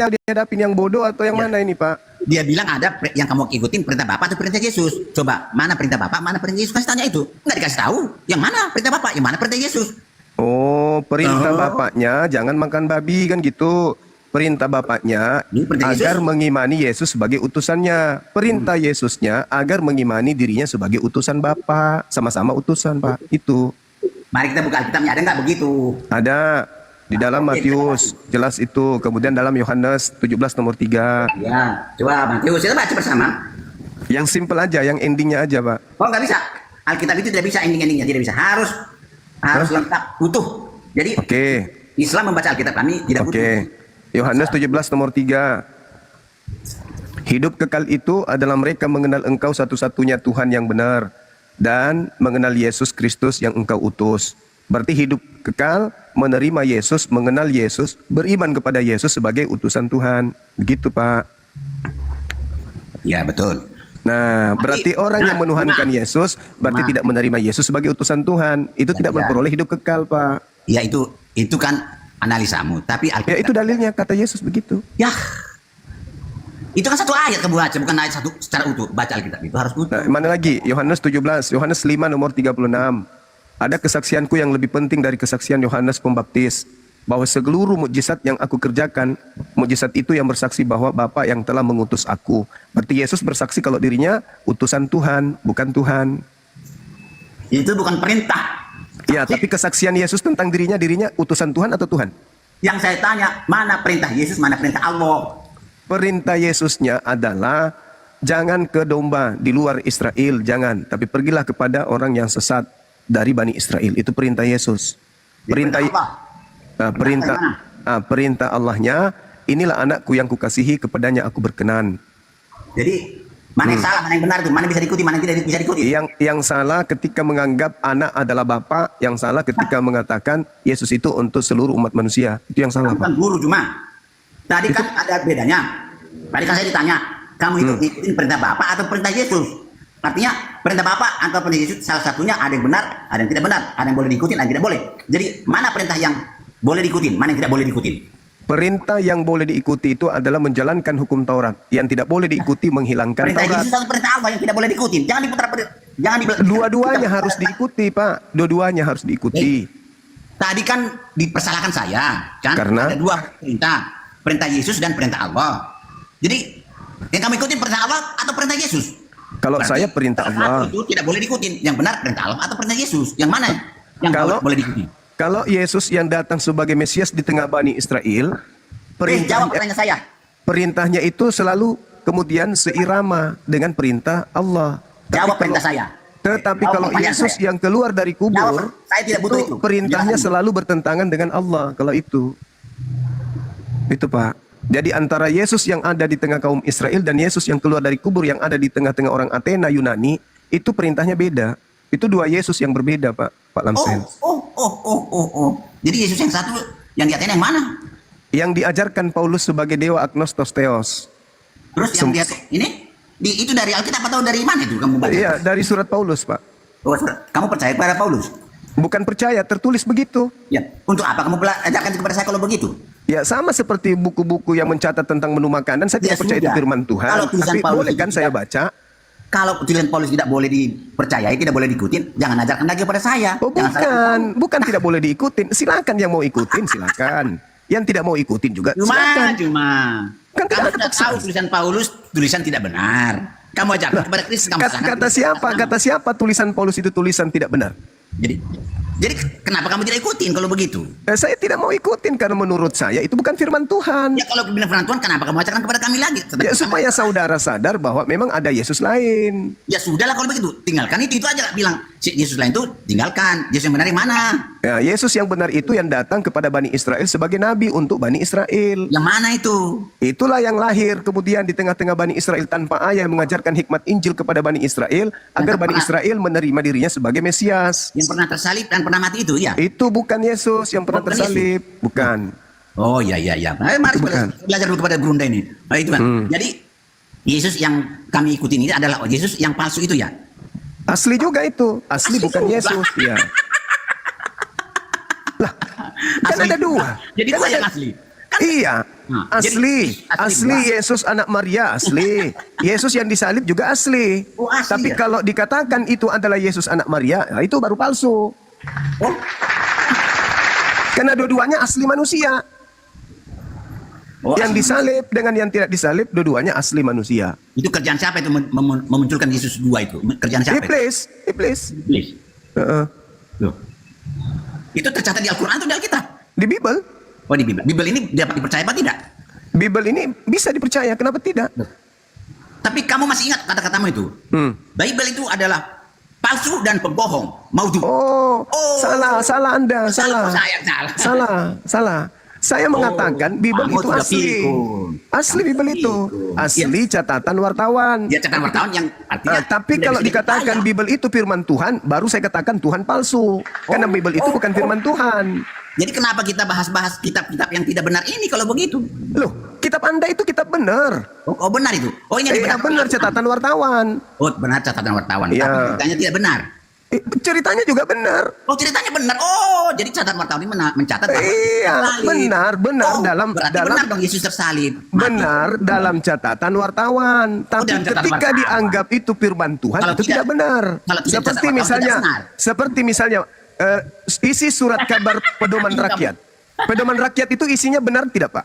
yang dihadapin, yang bodoh atau yang Ya. mana ini, Pak? Dia bilang ada yang kamu ikutin perintah Bapak atau perintah Yesus. Coba, mana perintah Bapak, mana perintah Yesus? Kasih tanya itu. Nggak dikasih tahu. Yang mana perintah Bapak, yang mana perintah Yesus? Oh, perintah Oh. bapaknya jangan makan babi kan gitu. Perintah bapaknya Ini perintah agar Yesus. mengimani Yesus sebagai utusannya. Perintah Yesusnya agar mengimani dirinya sebagai utusan Bapa. Sama-sama utusan, Pak. Itu. Mari kita buka Alkitabnya, ada nggak begitu? Ada di dalam Matius, jelas itu. Kemudian dalam Yohanes 17 nomor 3. Ya, coba Matius, kita baca bersama. Yang simple aja, yang endingnya aja, Pak. Oh, nggak bisa. Alkitab itu tidak bisa ending-endingnya, tidak bisa. Harus lengkap, utuh. Jadi Oke. Islam membaca Alkitab kami tidak Oke. utuh. Yohanes 17 nomor 3. Hidup kekal itu adalah mereka mengenal Engkau satu-satunya Tuhan yang benar dan mengenal Yesus Kristus yang Engkau utus. Berarti hidup kekal, menerima Yesus, mengenal Yesus, beriman kepada Yesus sebagai utusan Tuhan. Begitu, Pak. Ya, betul. Nah, berarti orang yang menuhankan Yesus berarti tidak menerima Yesus sebagai utusan Tuhan. Itu tidak memperoleh hidup kekal, Pak. Ya, itu kan analisamu, tapi Ya, Alkitab. itu dalilnya, kata Yesus begitu. Ya. Itu kan satu ayat kamu baca, bukan ayat satu secara utuh. Baca Alkitab itu harus utuh. Nah, mana lagi? Yohanes 17, Yohanes 5 nomor 36. Ada kesaksianku yang lebih penting dari kesaksian Yohanes Pembaptis, bahwa seluruh mukjizat yang aku kerjakan, mukjizat itu yang bersaksi bahwa Bapa yang telah mengutus aku. Berarti Yesus bersaksi kalau dirinya utusan Tuhan, bukan Tuhan. Itu bukan perintah. Ya, tapi kesaksian Yesus tentang dirinya utusan Tuhan atau Tuhan? Yang saya tanya, mana perintah Yesus, mana perintah Allah? Perintah Yesusnya adalah jangan ke domba di luar Israel, jangan. Tapi pergilah kepada orang yang sesat dari Bani Israel. Itu perintah Yesus. Perintah apa? Perintah Allahnya, inilah anakku yang kukasihi, kepadanya aku berkenan. Jadi, mana yang salah, mana yang benar itu? Mana bisa diikuti, mana yang tidak bisa diikuti? Yang salah ketika menganggap anak adalah Bapa, yang salah ketika mengatakan Yesus itu untuk seluruh umat manusia. Itu yang salah, Bukan Pak. guru cuma. Tadi kan ada bedanya. Tadi kan saya ditanya, kamu itu ikutin perintah Bapak atau perintah Yesus? Artinya perintah Bapak atau perintah Yesus salah satunya ada yang benar, ada yang tidak benar, ada yang boleh diikutin, ada yang tidak boleh. Jadi mana perintah yang boleh diikutin, mana yang tidak boleh diikutin? Perintah yang boleh diikuti itu adalah menjalankan hukum Taurat. Yang tidak boleh diikuti menghilangkan Perintah Taurat. Yesus atau perintah Allah yang tidak boleh diikutin? Jangan diputar, jangan Dua-duanya harus diikuti, Pak. Dua-duanya harus diikuti. Tadi kan dipersalahkan saya, kan? Karena? Ada dua perintah, perintah Yesus dan perintah Allah. Jadi yang kamu ikutin perintah Allah atau perintah Yesus? Kalau Berarti saya perintah salah Allah. satu itu tidak boleh diikutin. Yang benar perintah Allah atau perintah Yesus? Yang mana yang Kalau- boleh diikuti? Kalau Yesus yang datang sebagai Mesias di tengah Bani Israel, Jawab pertanyaan saya. perintahnya itu selalu kemudian seirama dengan perintah Allah. Jawab Tapi perintah kalau- saya. Tetapi Jawab kalau pertanyaan Yesus saya. yang keluar dari kubur, Jawab. Saya tidak butuh itu. perintahnya Jelasan. selalu bertentangan dengan Allah. Kalau itu Pak. Jadi antara Yesus yang ada di tengah kaum Israel dan Yesus yang keluar dari kubur yang ada di tengah-tengah orang Athena Yunani, itu perintahnya beda. Itu dua Yesus yang berbeda, Pak Lamsen. Oh. Jadi Yesus yang satu yang di Athena yang mana? Yang diajarkan Paulus sebagai dewa agnostos theos. Terus yang dia ini itu dari Alkitab atau dari mana itu kamu baca? Iya, dari surat Paulus, Pak. Oh, kamu percaya kepada Paulus? Bukan percaya, tertulis begitu. Ya. Untuk apa kamu ajarkan kepada saya kalau begitu? Ya, sama seperti buku-buku yang mencatat tentang menu makanan, saya Ya, tidak percaya itu sudah. firman Tuhan. Kalau tulisan Tapi Paulus boleh kan itu saya tidak- baca? Kalau tulisan Paulus tidak boleh dipercayai, tidak boleh diikutin, jangan ajarkan lagi kepada saya. Oh, Jangan salahkan bukan tidak boleh diikutin. Silakan yang mau ikutin, silakan. Yang tidak mau ikutin juga Cuma, silakan. Kan Kan kamu tidak sudah ada tahu tulisan Paulus tulisan tidak benar. Kamu ajarkan kepada Kristus, kamu Kata, salahkan kata Kristus siapa? atas nama. Kata siapa tulisan Paulus itu tulisan tidak benar? Jadi kenapa kamu tidak ikutin kalau begitu? Saya tidak mau ikutin karena menurut saya itu bukan firman Tuhan. Ya kalau bilang firman Tuhan, kenapa kamu ajarkan kepada kami lagi? Ya, supaya saudara sadar bahwa memang ada Yesus lain. Ya sudahlah kalau begitu, tinggalkan itu aja bilang. Si Yesus lain itu tinggalkan. Yesus yang benar yang mana? Ya, Yesus yang benar itu yang datang kepada Bani Israel sebagai nabi untuk Bani Israel. Yang mana itu? Itulah yang lahir kemudian di tengah-tengah Bani Israel tanpa ayah mengajarkan hikmat Injil kepada Bani Israel agar Bani Israel menerima dirinya sebagai Mesias. Yang pernah tersalib dan pernah mati itu, ya? Itu bukan Yesus yang pernah Bukan tersalib, bukan. Oh iya. Mari Itu bukan. belajar dulu kepada Brunda ini. Nah, itu kan. Jadi Yesus yang kami ikuti ini adalah Yesus yang palsu itu ya. Asli juga itu, asli Asli bukan juga. Yesus, ya. Lah, kan Asli ada juga. dua. Jadi Kan dua ada- yang asli. Kan Iya, Nah, Asli, jadi, asli Pak. Yesus anak Maria, asli. Yesus yang disalib juga asli. Oh, asli Tapi ya? kalau dikatakan itu adalah Yesus anak Maria, nah itu baru palsu. Oh, Karena dua-duanya asli manusia. oh, Yang asli. disalib dengan yang tidak disalib, dua-duanya asli manusia. Itu kerjaan siapa itu memunculkan Yesus dua itu? Kerjaan siapa itu? Iblis, iblis. Iblis. Heeh. Loh. Itu tercatat di Al-Quran atau di Alkitab? Di Bible, Oh, di Bible. Bible ini dapat dipercaya apa tidak? Bible ini bisa dipercaya, kenapa tidak? Tapi kamu masih ingat kata-katamu itu? Hmm. Bible itu adalah palsu dan pembohong. Maudhu. Oh, Oh. salah Anda, salah. Saya salah. Salah. Saya mengatakan Bible kamu itu sudah asli. pikun. Asli Bible itu. Pikun. Asli catatan wartawan. Dia catatan wartawan yang artinya Tapi tidak kalau bisa dikatakan dipercaya. Bible itu firman Tuhan, baru saya katakan Tuhan palsu. Karena Bible itu bukan firman Tuhan. Jadi kenapa kita bahas-bahas kitab-kitab yang tidak benar ini kalau begitu? Loh, kitab Anda itu kitab benar. Oh, benar itu. Oh, ini Iya benar catatan wartawan. Oh, benar catatan wartawan. Iya. Tapi ceritanya tidak benar. Ceritanya juga benar. Oh, ceritanya benar. Oh, jadi catatan wartawan ini mencatat bahwa Iya, tersalib. benar Oh, dalam berarti dalam benar dong Yesus tersalib. Mati. benar dalam catatan wartawan. Tapi dalam catatan ketika wartawan. dianggap itu firman Tuhan Kalau itu tidak benar. kalau tidak Seperti catatan misalnya wartawan tidak benar. seperti misalnya isi surat kabar pedoman rakyat. Pedoman rakyat itu isinya benar tidak, Pak?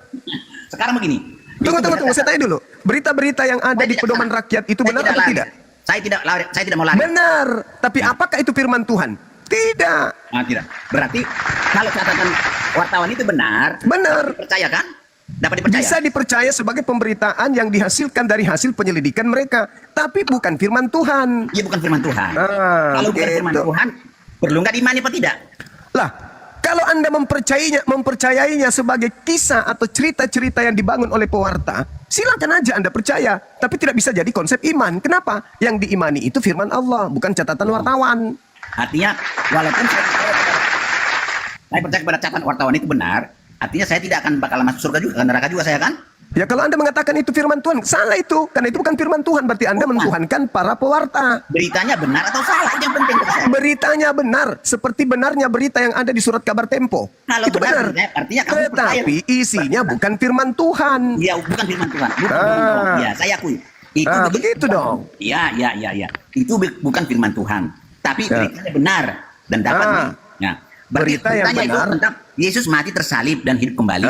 Sekarang begini. Tunggu, saya tanya dulu. Berita-berita yang ada di pedoman rakyat itu benar atau tidak? Saya tidak mau lari. Benar. Tapi apakah itu firman Tuhan? Tidak. Tidak. Berarti kalau catatan wartawan itu benar, Benar. dapat dipercaya kan? Dapat dipercaya. Bisa dipercaya sebagai pemberitaan yang dihasilkan dari hasil penyelidikan mereka, tapi bukan firman Tuhan. Iya, bukan firman Tuhan. Ah, Kalau bukan gitu. firman Tuhan, perlu nggak diimani apa tidak? Lah, kalau Anda mempercayainya sebagai kisah atau cerita-cerita yang dibangun oleh pewarta, silakan aja Anda percaya, tapi tidak bisa jadi konsep iman. Kenapa? Yang diimani itu firman Allah, bukan catatan wartawan. Artinya, walaupun saya percaya kepada catatan wartawan itu benar, artinya saya tidak akan bakal masuk surga juga, ke neraka juga saya kan? Ya kalau Anda mengatakan itu firman Tuhan, salah itu. Karena itu bukan firman Tuhan, berarti Anda mentuhankan para pewarta. Beritanya benar atau salah, itu yang penting buat saya. Beritanya benar, seperti benarnya berita yang ada di surat kabar Tempo. Kalau Itu benar. benar, artinya kamu percaya. Tetapi isinya bukan firman Tuhan. Iya, bukan firman Tuhan. Bukan Ah. firman Tuhan. Ya, saya akui. Itu begitu dong. Iya. Itu bukan firman Tuhan. Tapi Ya. beritanya benar dan dapat. Ya. Berarti Berita yang beritanya itu benar. tentang Yesus mati tersalib dan hidup kembali.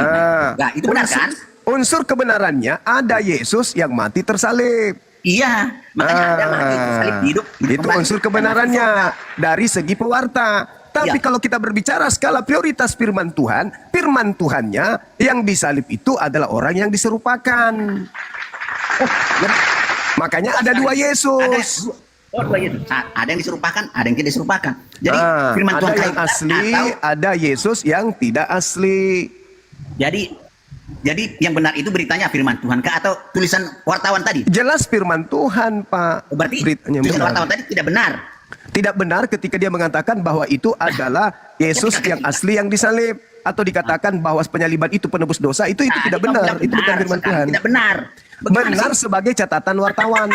Nah, itu benar kan? Unsur kebenarannya ada Yesus yang mati tersalib. Iya, makanya ada mati tersalib hidup Itu kembali. unsur kebenarannya dari segi pewarta. Tapi Ya. kalau kita berbicara skala prioritas firman Tuhannya yang disalib itu adalah orang yang diserupakan. Jadi, Makanya ada dua Yesus. dua Yesus. Ada yang diserupakan, ada yang tidak diserupakan. Jadi firman ada Tuhan yang benar asli, atau ada Yesus yang tidak asli. jadi yang benar itu beritanya firman Tuhan kah atau tulisan wartawan tadi? Jelas firman Tuhan, Pak. Berarti Beritanya tulisan benar. wartawan tadi tidak benar. Tidak benar ketika dia mengatakan bahwa itu adalah Yesus yang asli yang disalib, atau dikatakan bahwa penyaliban itu penebus dosa, itu Nah, tidak itu benar. bilang Itu bukan firman sekarang Tuhan. Tidak benar. Bagaimana Benar sih? sebagai catatan wartawan.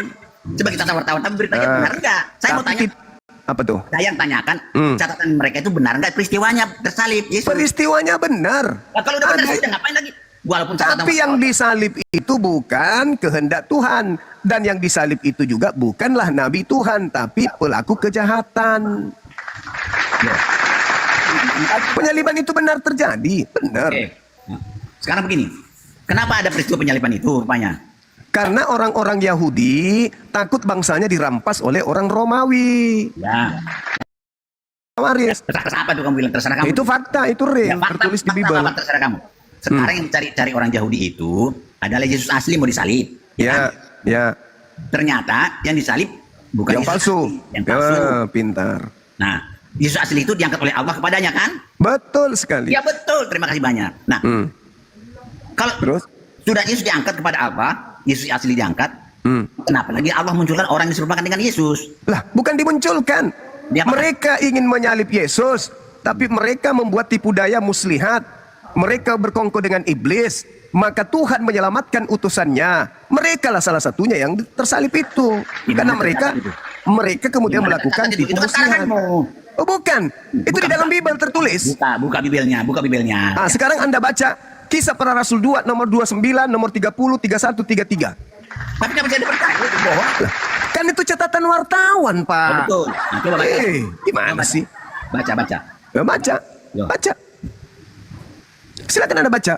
Sebagai catatan wartawan, tapi beritanya benar enggak? Saya mau Tapi tanya. apa tuh? Saya yang tanyakan, catatan mereka itu benar enggak peristiwanya tersalib Yesus? Peristiwanya benar. Nah, kalau udah benar Ada- sudah ngapain lagi? Walaupun catatan Tapi yang disalib itu bukan kehendak Tuhan. Dan yang disalib itu juga bukanlah Nabi Tuhan, tapi pelaku kejahatan. Penyaliban itu benar terjadi. Benar. Oke. Nah, sekarang begini. Kenapa ada peristiwa penyaliban itu rupanya? Karena orang-orang Yahudi takut bangsanya dirampas oleh orang Romawi. Ya. Waris. Terserah apa tuh kamu bilang? Terserah kamu. Itu fakta, itu real, tertulis di Bible. Apa terserah kamu. Sekarang yang cari orang Yahudi itu adalah Yesus asli mau disalib. Ya, kan? ya. Ternyata yang disalib bukan Yang Yesus palsu. asli, yang palsu. Pintar. Nah, Yesus asli itu diangkat oleh Allah kepadanya kan? Betul sekali. Ya betul. Terima kasih banyak. Nah, kalau Terus? sudah Yesus diangkat kepada Allah, Yesus asli diangkat. Kenapa lagi Allah munculkan orang yang diserupakan dengan Yesus? Lah, bukan dimunculkan. Dia apa? Mereka ingin menyalip Yesus, tapi mereka membuat tipu daya muslihat. Mereka berkongkol dengan iblis, maka Tuhan menyelamatkan utusannya. Mereka lah salah satunya yang tersalib itu. Di Karena mana tercatat mereka kemudian Di mana melakukan tercatat itu? tipu Itu kan muslihat. karanganmu. Oh bukan, itu di dalam Bible tertulis. Buka Bibilnya. Sekarang Anda baca Kisah Para Rasul 2 nomor 29, nomor 30, 31, 33. Tapi nggak bisa dipercaya, itu bohong. Lah, kan itu catatan wartawan, Oh, Pak. betul. Nah, coba baca. Gimana Coba sih? Baca, baca. Ya, baca. Yo. Baca. Silakan Anda baca.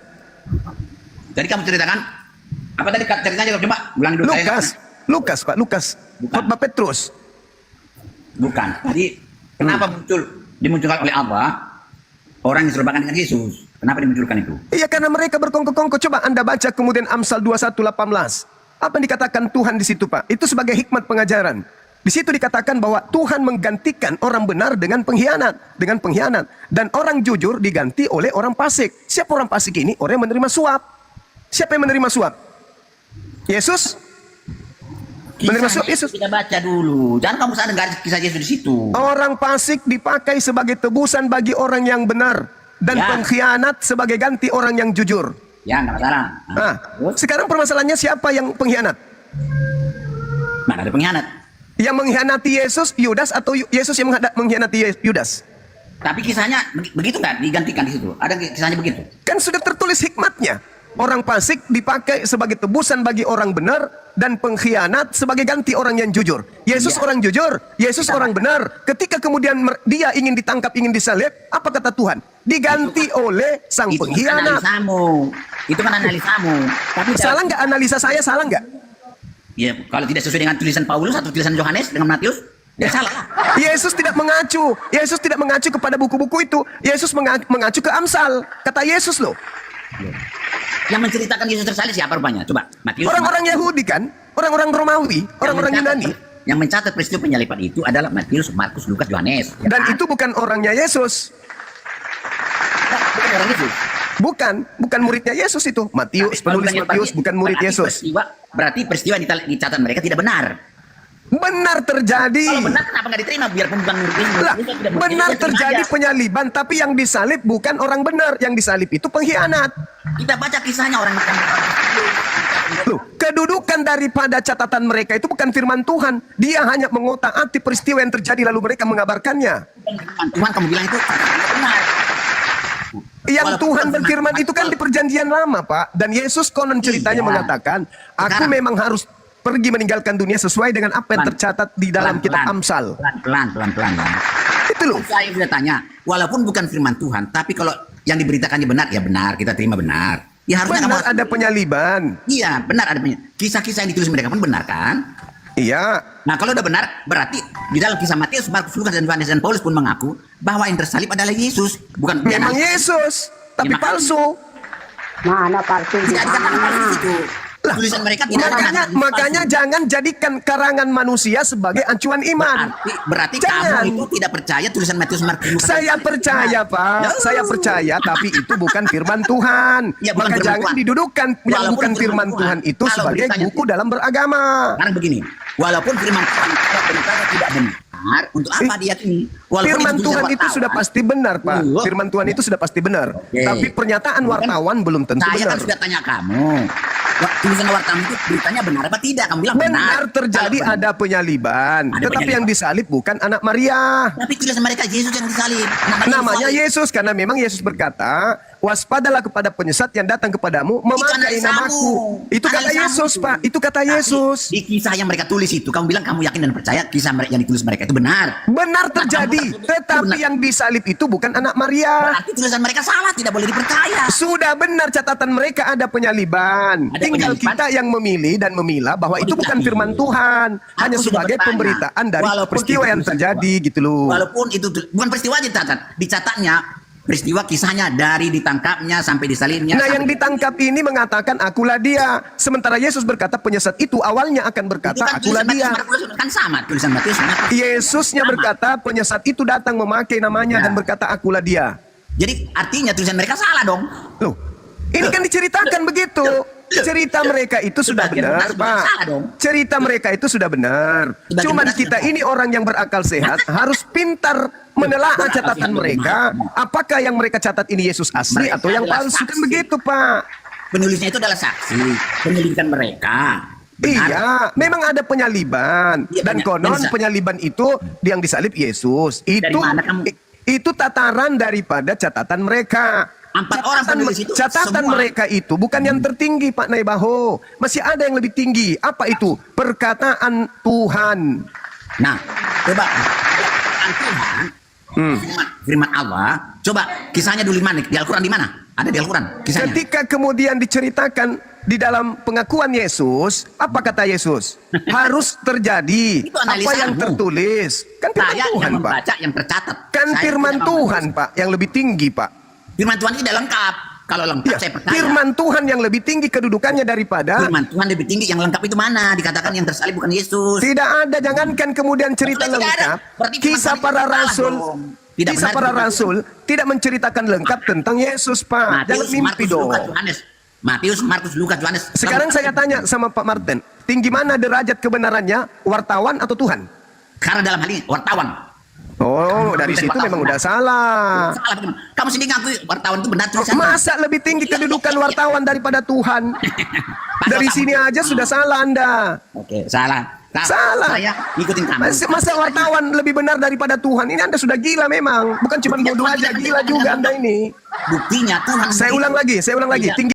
Jadi kamu ceritakan apa tadi ceritanya? Coba ulang dulu. Lukas, Pak, Lukas. Bukan. Khotbah Petrus. Bukan. Jadi kenapa dimunculkan oleh Allah orang yang serupakan dengan Yesus? Kenapa dimunculkan itu? Iya, karena mereka berkongkol-kongkol. Coba Anda baca kemudian Amsal 21:18. Apa yang dikatakan Tuhan di situ, Pak? Itu sebagai hikmat pengajaran. Di situ dikatakan bahwa Tuhan menggantikan orang benar dengan pengkhianat, dan orang jujur diganti oleh orang fasik. Siapa orang fasik ini? Orang yang menerima suap. Siapa yang menerima suap? Yesus. Menerima suap Yesus. Kita baca dulu. Jangan kamu sadar nggak ada kisah Yesus di situ. Orang fasik dipakai sebagai tebusan bagi orang yang benar, dan Ya. pengkhianat sebagai ganti orang yang jujur. Ya, nggak masalah. Nah, sekarang permasalahannya siapa yang pengkhianat? Mana ada pengkhianat? Yang mengkhianati Yesus, Yudas, atau Yesus yang mengkhianati Yudas? Tapi kisahnya begitu nggak digantikan di situ? Ada kisahnya begitu? Kan sudah tertulis hikmatnya. Orang fasik dipakai sebagai tebusan bagi orang benar, dan pengkhianat sebagai ganti orang yang jujur. Yesus Iya. orang jujur, Yesus orang benar. Ketika kemudian dia ingin ditangkap, ingin disalib, apa kata Tuhan? Diganti oleh sang Itu kan pengkhianat. analisamu. Itu kan analisamu. Tapi Salah nggak analisa saya? Salah nggak? ya, kalau tidak sesuai dengan tulisan Paulus atau tulisan Yohanes dengan Matius, ya salah. Yesus tidak mengacu. Yesus tidak mengacu kepada buku-buku itu. Yesus mengacu ke Amsal. Kata Yesus loh. Yang menceritakan Yesus tersalib siapa rupanya? Coba, Matius. Orang-orang Yahudi kan? Orang-orang Romawi. Orang-orang Yunani. Yang mencatat peristiwa penyaliban itu adalah Matius, Markus, Lukas, Yohanes. Ya Dan kan? itu bukan orangnya Yesus. Bukan orang itu. Bukan muridnya Yesus itu. Matius, Tapi kalau penulis bukan Matius bukan murid berarti Yesus. Berarti peristiwa yang dicatat mereka tidak benar. Benar terjadi. Kalau benar kenapa nggak diterima? Biarpun bukan murid Yesus. Lah, Yesus tidak murid benar Yesus, terjadi terima aja. penyaliban, tapi yang disalib bukan orang benar. Yang disalib itu pengkhianat. Kita baca kisahnya orang yang Loh, kedudukan daripada catatan mereka itu bukan firman Tuhan. Dia hanya mengotak-atik peristiwa yang terjadi lalu mereka mengabarkannya. Tuhan kamu bilang itu tidak benar. Yang Walaupun Tuhan firman berfirman itu kan di perjanjian lama, Pak. Dan Yesus konon ceritanya Iya. mengatakan, aku Sekarang. memang harus pergi meninggalkan dunia sesuai dengan apa yang Pelan. tercatat di dalam kitab Amsal. Pelan. Itu loh. Saya sudah tanya, walaupun bukan firman Tuhan, tapi kalau yang diberitakannya benar, ya benar, kita terima benar. Ya harusnya Benar ada penyaliban. Iya, benar ada penyaliban. Kisah-kisah yang ditulis mereka pun benar kan? Iya. Nah, kalau udah benar, berarti di dalam kisah Matius, Markus, Lukas, dan Yohanes dan Paulus pun mengaku bahwa yang tersalib adalah Yesus, bukan Memang Yesus, tapi Ya, makanya- palsu. Mana palsunya? Tidak dikatakan palsu itu. Lah, Tulisan mereka tidak Makanya, dikatakan makanya palsu. jangan jadikan karangan manusia sebagai acuan iman. Berarti Jangan. kamu itu tidak percaya tulisan Matius, Markus, Lukas. Saya percaya, Pak. Ya. Saya percaya, tapi itu bukan firman Tuhan. Ya, bukan Maka firman jangan Tuhan. didudukan yang Walaupun bukan firman firman Tuhan Tuhan, itu kalau sebagai beritanya buku dalam beragama. Sekarang begini, walaupun firman Tuhan kalau beritanya tidak benar, untuk apa diyakini? Walaupun Firman tulisan Tuhan itu wartawan. sudah pasti benar, Pak. Loh. Firman Tuhan itu sudah pasti benar. Oke. Tapi pernyataan wartawan belum tentu Saya benar. kan sudah tanya kamu. Tulisan wartawan itu beritanya benar apa tidak? Kamu bilang benar. Benar terjadi Kalau benar. ada penyaliban. Ada Tetapi penyaliban. yang disalib bukan anak Maria. Tapi tulisan mereka Yesus yang disalib. Namanya disalib. Yesus karena memang Yesus berkata, waspadalah kepada penyesat yang datang kepadamu memakai analisamu. namaku. Itu kata Analisamu Yesus, itu. Pak. Itu kata Tapi Yesus. Di kisah yang mereka tulis itu, kamu bilang kamu yakin dan percaya kisah yang ditulis mereka itu benar. Benar terjadi, tetapi Benar. yang disalib itu bukan anak Maria. Berarti tulisan mereka salah, tidak boleh dipercaya. Sudah benar catatan mereka ada penyaliban. Ada Tinggal penyaliban. kita yang memilih dan memilah bahwa itu bukan dikasih. firman Tuhan, hanya Aku sudah sebagai bertanya. pemberitaan dari Walaupun peristiwa itu yang tulisan terjadi gitu loh. Walaupun itu bukan peristiwa aja dicatatnya peristiwa kisahnya dari ditangkapnya sampai disalibnya. Nah, sampai yang ditangkap ini mengatakan akulah dia. Sementara Yesus berkata penyesat itu awalnya akan itu berkata kan akulah tulisan Matius, dia. Markus kan sama tulisan Matius. Markus. Yesusnya Sama. berkata penyesat itu datang memakai namanya Ya. dan berkata akulah dia. Jadi artinya tulisan mereka salah dong. Loh, ini kan diceritakan begitu. Cerita mereka itu sudah Sebagian benar, besar Pak. salah dong. Cerita mereka itu sudah benar. Sebagian Cuman besar kita salah. ini orang yang berakal sehat harus pintar menelaah Berakal catatan sehat mereka. Apakah yang mereka catat ini Yesus asli Mereka atau yang adalah palsu? Kan saksi. begitu, Pak. Penulisnya itu adalah saksi penyelidikan mereka. Benar. Iya, memang ada penyaliban. Iya, Dan banyak. konon Bisa. penyaliban itu yang disalib Yesus. Itu mana kamu? itu tataran daripada catatan mereka. 4 orang penulis itu Catatan semua. mereka itu bukan yang tertinggi, Pak Naibaho. Masih ada yang lebih tinggi. Apa itu? Perkataan Tuhan. Nah, coba perkataan Tuhan, firman Allah. Coba kisahnya dulu di mana? Di Al-Quran di mana? Ada di Al-Quran kisahnya. Ketika kemudian diceritakan di dalam pengakuan Yesus, apa kata Yesus? Harus terjadi Itu apa analisamu. yang tertulis. Kan firman Saya Tuhan, yang Pak. membaca, yang tercatat. Kan Saya firman tidak Tuhan, membaca. Pak, yang lebih tinggi, Pak. Firman Tuhan tidak lengkap. Kalau lengkap Ya, saya percaya. firman Tuhan yang lebih tinggi kedudukannya daripada Firman Tuhan lebih tinggi, yang lengkap itu mana? Dikatakan yang tersalib bukan Yesus. tidak ada. Jangankan kemudian cerita Betul, tidak ada. lengkap. Berarti firman Kisah Tuhan para itu salah rasul, dong. Tidak kisah benar para itu. rasul tidak menceritakan lengkap tentang Yesus, Pak. Jangan Matius, mimpi Markus, dong. Lukas, Yohanes. Matius, Markus, Lukas, Yohanes. Sekarang saya tanya sama Pak Martin, tinggi mana derajat kebenarannya, wartawan atau Tuhan? Karena dalam hal ini wartawan. Oh, dari situ memang udah salah. Salah bagaimana? Kamu sendiri ngaku wartawan itu benar tulisannya. Masa lebih tinggi kedudukan wartawan daripada Tuhan? Pasal Dari kamu. sini aja sudah salah Anda. Oke, salah. Salah. Saya ikutin kamu. Masa wartawan lebih benar daripada Tuhan? Ini Anda sudah gila memang. Bukan cuma bodoh aja, gila juga Anda ini. Buktinya Tuhan. Saya ulang lagi. Tidak. Tinggi